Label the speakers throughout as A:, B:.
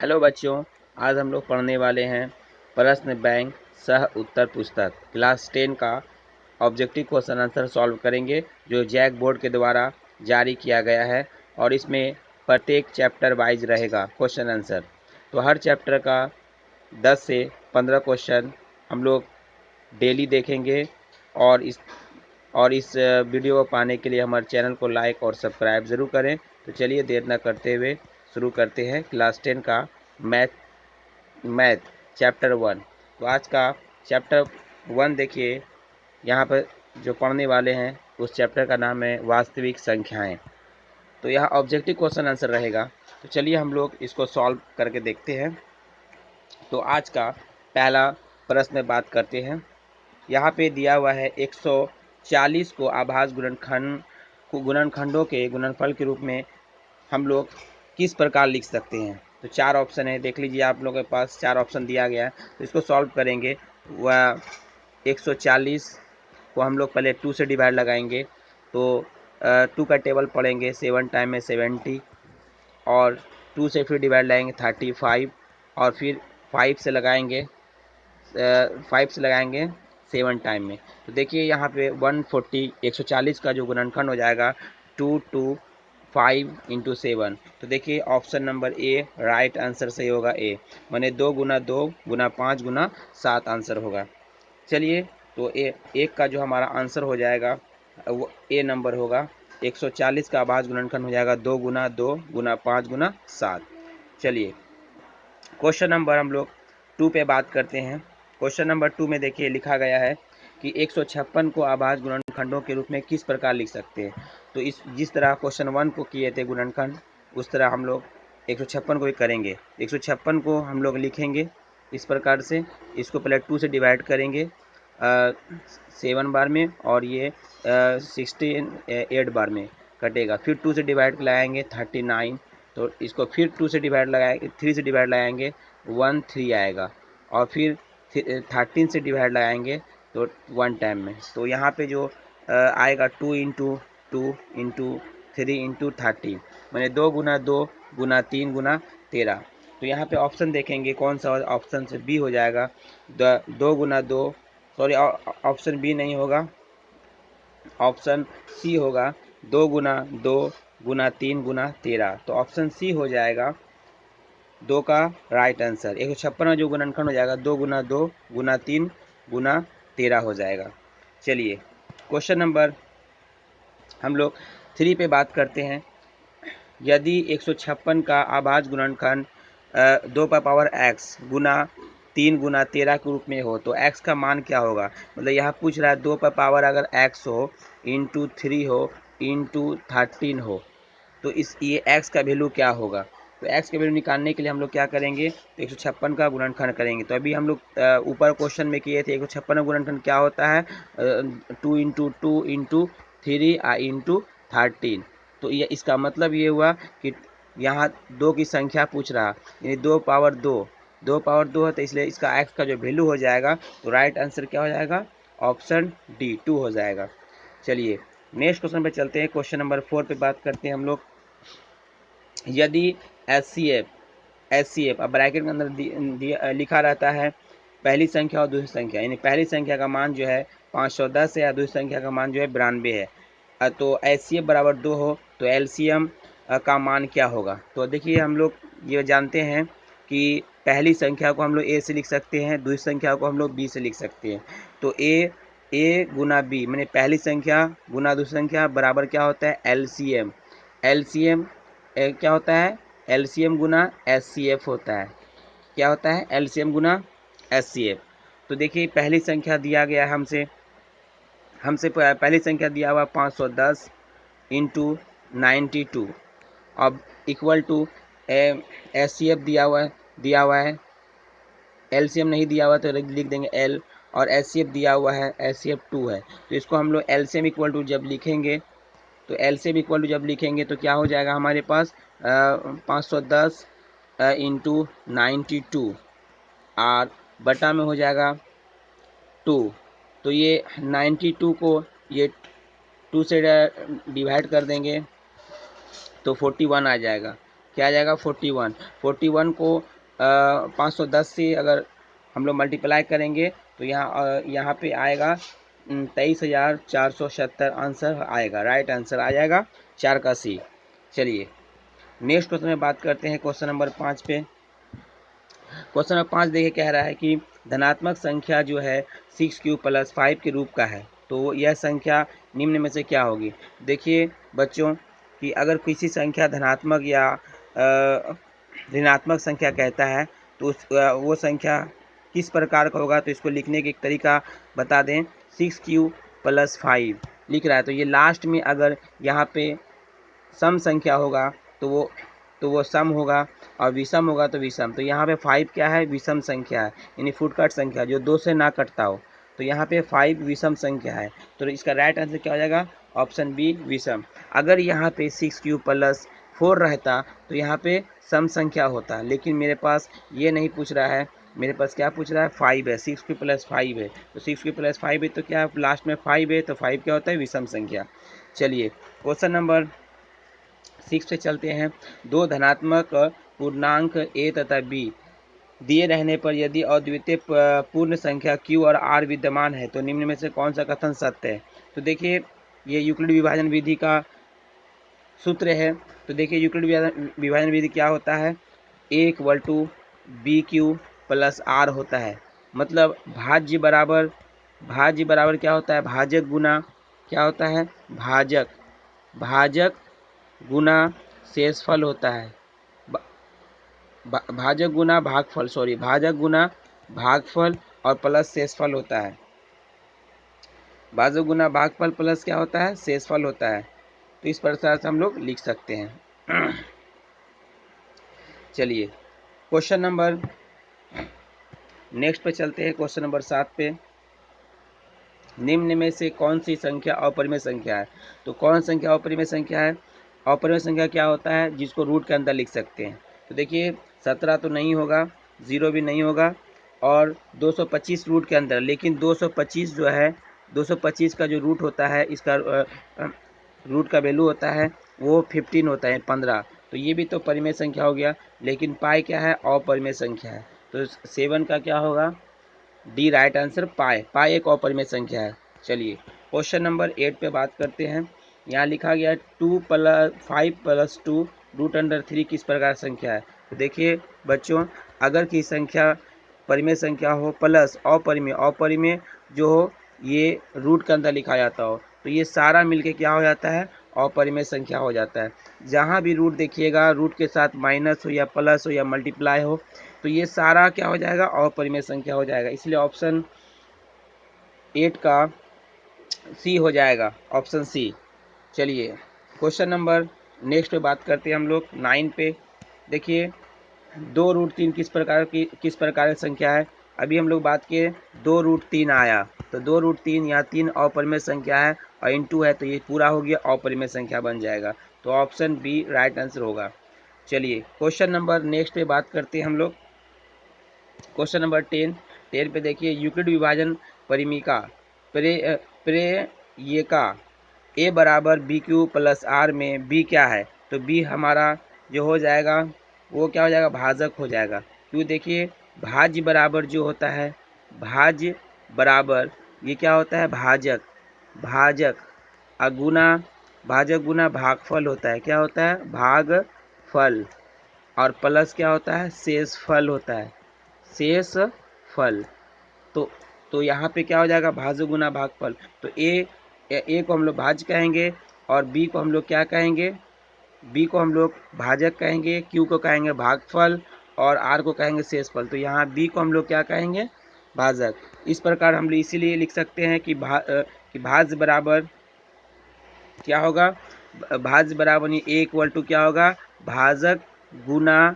A: Hello बच्चों, आज हम लोग पढ़ने वाले हैं प्रश्न बैंक सह उत्तर पुस्तक क्लास 10 का ऑब्जेक्टिव क्वेश्चन आंसर सॉल्व करेंगे जो जैक बोर्ड के द्वारा जारी किया गया है। और इसमें प्रत्येक चैप्टर वाइज रहेगा क्वेश्चन आंसर। तो हर चैप्टर का 10 से 15 क्वेश्चन हम लोग डेली देखेंगे। और इस वीडियो को पाने के लिए हमारे चैनल को लाइक और सब्सक्राइब ज़रूर करें। तो चलिए देर न करते हुए शुरू करते हैं क्लास 10 का मैथ चैप्टर 1। तो आज का चैप्टर 1 देखिए, यहाँ पर जो पढ़ने वाले हैं उस चैप्टर का नाम है वास्तविक संख्याएं। तो यहाँ ऑब्जेक्टिव क्वेश्चन आंसर रहेगा। तो चलिए हम लोग इसको सॉल्व करके देखते हैं। तो आज का पहला प्रश्न बात करते हैं। यहाँ पे दिया हुआ है 140 को आभाज्य गुणनखंडों के गुणनफल के रूप में हम लोग किस प्रकार लिख सकते हैं। तो चार ऑप्शन है, देख लीजिए आप लोगों के पास चार ऑप्शन दिया गया है। तो इसको सॉल्व करेंगे। वह 140 को हम लोग पहले 2 से डिवाइड लगाएंगे। तो 2 का टेबल पढ़ेंगे, 7 टाइम में 70, और 2 से फिर डिवाइड लगाएंगे 35, और फिर 5 से लगाएंगे 7 टाइम में। तो देखिए यहाँ पे 140 का जो गुणनखंड हो जाएगा 2 2 5 इंटू 7। तो देखिए option number A right answer सही होगा। ए माने 2 गुना 2 गुना 5 गुना 7 आंसर होगा। चलिए, तो एक का जो हमारा आंसर हो जाएगा वो ए नंबर होगा। 140 का आभाज्य गुणनखंड हो जाएगा 2 गुना 2 गुना 5 गुना 7। चलिए क्वेश्चन नंबर हम लोग 2 पे बात करते हैं। क्वेश्चन नंबर 2 में देखिए लिखा गया है कि 156 को आभाज्य गुणनखंडों के रूप में किस प्रकार लिख सकते हैं। तो जिस तरह क्वेश्चन 1 को किए थे गुणनखंड, उस तरह हम लोग 156 को भी करेंगे। 156 को हम लोग लिखेंगे इस प्रकार से। इसको पहले 2 से डिवाइड करेंगे 7 बार में, और ये 8 बार में कटेगा। फिर 2 से डिवाइड लगाएंगे 39। तो इसको फिर 2 से डिवाइड लगाएंगे, 3 से डिवाइड लगाएंगे 13 आएगा। और फिर 13 से डिवाइड लगाएंगे तो 1 टाइम में। तो यहाँ पे जो आएगा 2 इंटू 2 इंटू 3 इंटू 30, मैंने 2 गुना 2 गुना 3 गुना 13। तो यहाँ पे ऑप्शन देखेंगे कौन सा ऑप्शन से बी हो जाएगा। 2 गुना 2, सॉरी ऑप्शन बी नहीं होगा, ऑप्शन सी होगा। 2 गुना 2 गुना 3 गुना 13। तो ऑप्शन सी हो जाएगा 2 का राइट आंसर। 156 में जो गुणनखंड हो जाएगा 2 गुना 2 गुना 3 गुना 13 हो जाएगा। चलिए क्वेश्चन नंबर हम लोग 3 पे बात करते हैं। यदि 156 का आभाज्य गुणनखंड 2 का पावर x गुना 3 गुना 13 के रूप में हो तो x का मान क्या होगा। मतलब यहाँ पूछ रहा है 2 का पावर अगर x हो, इंटू 3 हो, इंटू 13 हो, तो ये x का वैल्यू क्या होगा। तो x का वैल्यू निकालने के लिए हम लोग क्या करेंगे, तो 156 का गुणनखंड करेंगे। तो अभी हम लोग ऊपर क्वेश्चन में किए थे 156 का गुणनखंड क्या होता है, 2 इंटू 2 इंटू 3 इंटू 13। तो ये इसका मतलब ये हुआ कि यहाँ 2 की संख्या पूछ रहा, यानी 2 पावर 2 है, तो इसलिए इसका x का जो वैल्यू हो जाएगा तो राइट आंसर क्या हो जाएगा, ऑप्शन डी 2 हो जाएगा। चलिए नेक्स्ट क्वेश्चन पे चलते हैं। क्वेश्चन नंबर 4 पे बात करते हैं हम लोग। यदि एच सी एफ अब ब्रैकेट के अंदर लिखा रहता है पहली संख्या और दूसरी संख्या, यानी पहली संख्या का मान जो है 510 है और दूसरी संख्या का मान जो है 92 है। तो एच सी एफ बराबर 2 हो तो एलसीएम का मान क्या होगा। तो देखिए हम लोग ये जानते हैं कि पहली संख्या को हम लोग ए से लिख सकते हैं, दूसरी संख्या को हम लोग बी से लिख सकते हैं। तो ए गुना बी मैंने पहली संख्या गुना दूसरी संख्या बराबर क्या होता है, एलसीएम। एलसीएम क्या होता है, एलसीएम गुना एचसीएफ होता है। क्या होता है, एलसीएम गुना एचसीएफ। तो देखिए पहली संख्या दिया गया है हमसे पहली संख्या दिया हुआ 510 इंटू 92। अब इक्वल टू एचसीएफ दिया हुआ है। एलसीएम नहीं दिया हुआ तो लिख देंगे एल, और एचसीएफ दिया हुआ है, एचसीएफ 2 है। तो इसको हम लोग एलसीएम इक्वल टू जब लिखेंगे, तो एलसीएम इक्वल टू जब लिखेंगे तो क्या हो जाएगा हमारे पास 510 इंटू 92 और बटा में हो जाएगा 2। तो ये 92 को ये 2 से डिवाइड कर देंगे तो 41 आ जाएगा। क्या आ जाएगा 41। 41 को 510 से अगर हम लोग मल्टीप्लाई करेंगे तो यहाँ पे आएगा 23,476 आंसर आएगा। राइट आंसर आ जाएगा 4 का सी। चलिए नेक्स्ट क्वेश्चन में बात करते हैं क्वेश्चन नंबर 5 पे। क्वेश्चन नंबर 5 देखिए कह रहा है कि धनात्मक संख्या जो है 6 प्लस 5 के रूप का है, तो यह संख्या निम्न में से क्या होगी। देखिए बच्चों कि अगर किसी संख्या धनात्मक या ऋणात्मक संख्या कहता है तो वो संख्या किस प्रकार का होगा, तो इसको लिखने का एक तरीका बता दें। 6 प्लस 5 लिख रहा है तो ये लास्ट में अगर यहाँ पे सम संख्या होगा तो वो सम होगा, और विषम होगा तो विषम। तो यहाँ पे 5 क्या है, विषम संख्या है, यानी फुटकट संख्या जो 2 से ना कटता हो। तो यहाँ पे 5 विषम संख्या है, तो इसका राइट आंसर क्या हो जाएगा, ऑप्शन बी विषम। अगर यहाँ पे 6 प्लस 4 रहता तो यहाँ पे सम संख्या होता, लेकिन मेरे पास ये नहीं पूछ रहा है, मेरे पास क्या पूछ रहा है, 5 है, 6 प्लस 5 है। तो 6 प्लस 5 है तो क्या है, लास्ट में 5 है, तो 5 क्या होता है, विषम संख्या। चलिए क्वेश्चन नंबर 6 पे चलते हैं। दो धनात्मक पूर्णांक a तथा b दिए रहने पर यदि अद्वितीय पूर्ण संख्या q और r विद्यमान है तो निम्न में से कौन सा कथन सत्य है। तो देखिए ये यूक्लिड विभाजन विधि का सूत्र है। तो देखिए यूक्लिड विभाजन विधि क्या होता है, a equal to b q plus r होता है। मतलब भाज्य बराबर क्या होता है, भाजक गुना क्या होता है, भाजक गुना शेषफल होता है। भाजक गुना भागफल और प्लस शेषफल होता है। भाजक गुना भागफल प्लस क्या होता है, शेषफल होता है। तो इस प्रकार से हम लोग लिख सकते हैं। चलिए क्वेश्चन नंबर नेक्स्ट पे चलते हैं। क्वेश्चन नंबर 7 पे, निम्न में से कौन सी संख्या अपरिमेय संख्या है। तो कौन संख्या अपरिमेय संख्या है, अपरिमेय संख्या क्या होता है, जिसको रूट के अंदर लिख सकते हैं। तो देखिए 17 तो नहीं होगा, 0 भी नहीं होगा, और 225 रूट के अंदर, लेकिन 225 जो है 225 का जो रूट होता है, इसका रूट का वैल्यू होता है वो 15 होता है, 15। तो ये भी तो परिमेय संख्या हो गया, लेकिन पाई क्या है, अपरिमेय संख्या है। तो 7 का क्या होगा, डी राइट आंसर पाई एक अपरिमेय संख्या है। चलिए क्वेश्चन नंबर 8 पे बात करते हैं। यहाँ लिखा गया 5 प्लस 2 रूट अंडर 3 किस प्रकार संख्या है। तो देखिए बच्चों, अगर की संख्या परिमेय संख्या हो प्लस अपरिमेय जो हो ये रूट के अंदर लिखा जाता हो, तो ये सारा मिलके क्या हो जाता है, अपरिमेय संख्या हो जाता है। जहाँ भी रूट देखिएगा, रूट के साथ माइनस हो या प्लस हो या मल्टीप्लाई हो, तो ये सारा क्या हो जाएगा, अपरिमेय संख्या हो जाएगा। इसलिए ऑप्शन 8 का सी हो जाएगा, ऑप्शन सी। चलिए क्वेश्चन नंबर नेक्स्ट पे बात करते हैं हम लोग 9 पे। देखिए 2√3 किस प्रकार की संख्या है। अभी हम लोग बात किए 2√3 आया, तो 2√3 या 3 अपरिमेय संख्या है और इनटू है, तो ये पूरा हो गया अपरिमेय संख्या बन जाएगा। तो ऑप्शन बी राइट आंसर होगा। चलिए क्वेश्चन नंबर नेक्स्ट पे बात करते हैं हम लोग। क्वेश्चन नंबर 10 पे देखिए यूक्लिड विभाजन परिमिका प्रेयिका ए बराबर बी क्यू प्लस आर में बी क्या है। तो बी हमारा जो हो जाएगा वो क्या हो जाएगा, भाजक हो जाएगा। क्यों, देखिए भाज्य बराबर जो होता है, भाज्य बराबर ये क्या होता है, भाजक अगुना भाजक गुना भागफल होता है। क्या होता है, भागफल, और प्लस क्या होता है, शेषफल होता है, शेषफल। तो यहाँ पे क्या हो जाएगा, भाज्य गुना भागफल। तो ए को हम लोग भाज्य कहेंगे, और बी को हम लोग क्या कहेंगे, बी को हम लोग भाजक कहेंगे, क्यू को कहेंगे भागफल, और आर को कहेंगे शेषफल। तो यहाँ बी को हम लोग क्या कहेंगे, भाजक। इस प्रकार हम लोग इसीलिए लिख सकते हैं कि भाज्य बराबर क्या होगा, भाज्य बराबर ए इक्वल टू क्या होगा, भाजक गुना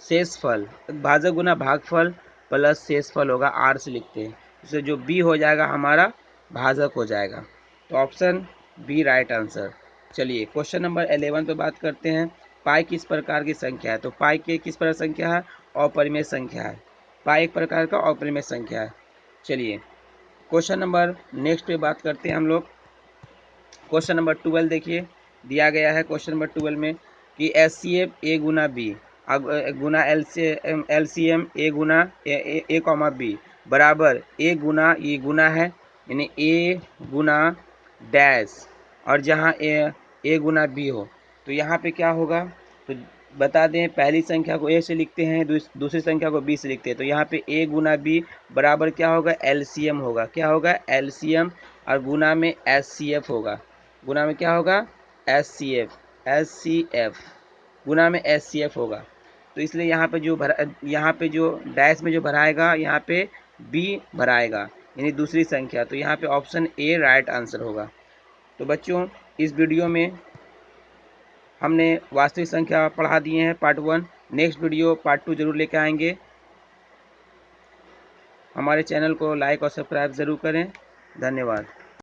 A: शेषफल, भाजक गुना भागफल प्लस शेषफल होगा, आर से लिखते हैं। इससे जो बी हो जाएगा हमारा भाजक हो जाएगा। तो ऑप्शन बी राइट आंसर। चलिए क्वेश्चन नंबर 11 पे बात करते हैं। पाई किस प्रकार की संख्या है। तो पाई के किस प्रकार संख्या है, अपरिमेय संख्या है। पाई एक प्रकार का अपरिमेय संख्या है। चलिए क्वेश्चन नंबर नेक्स्ट पे बात करते हैं हम लोग। क्वेश्चन नंबर 12 देखिए दिया गया है। क्वेश्चन नंबर 12 में कि HCF A Guna B Guna LCM A Guna A comma B बराबर A गुना, ये गुना है यानी A गुना डैश, और जहाँ A गुना B हो तो यहाँ पे क्या होगा, तो बता दें पहली संख्या को A से लिखते हैं, दूसरी संख्या को B से लिखते हैं, तो यहाँ पे A गुना B बराबर क्या होगा, LCM होगा, क्या होगा LCM, और गुना में HCF होगा, गुना में क्या होगा SCF गुना में HCF होगा। तो इसलिए यहाँ पे जो डैश में जो भराएगा यहाँ पे B भराएगा यानी दूसरी संख्या, तो यहाँ पे ऑप्शन ए राइट आंसर होगा। तो बच्चों इस वीडियो में हमने वास्तविक संख्या पढ़ा दिए हैं पार्ट 1। नेक्स्ट वीडियो पार्ट 2 जरूर लेकर आएंगे। हमारे चैनल को लाइक और सब्सक्राइब ज़रूर करें। धन्यवाद।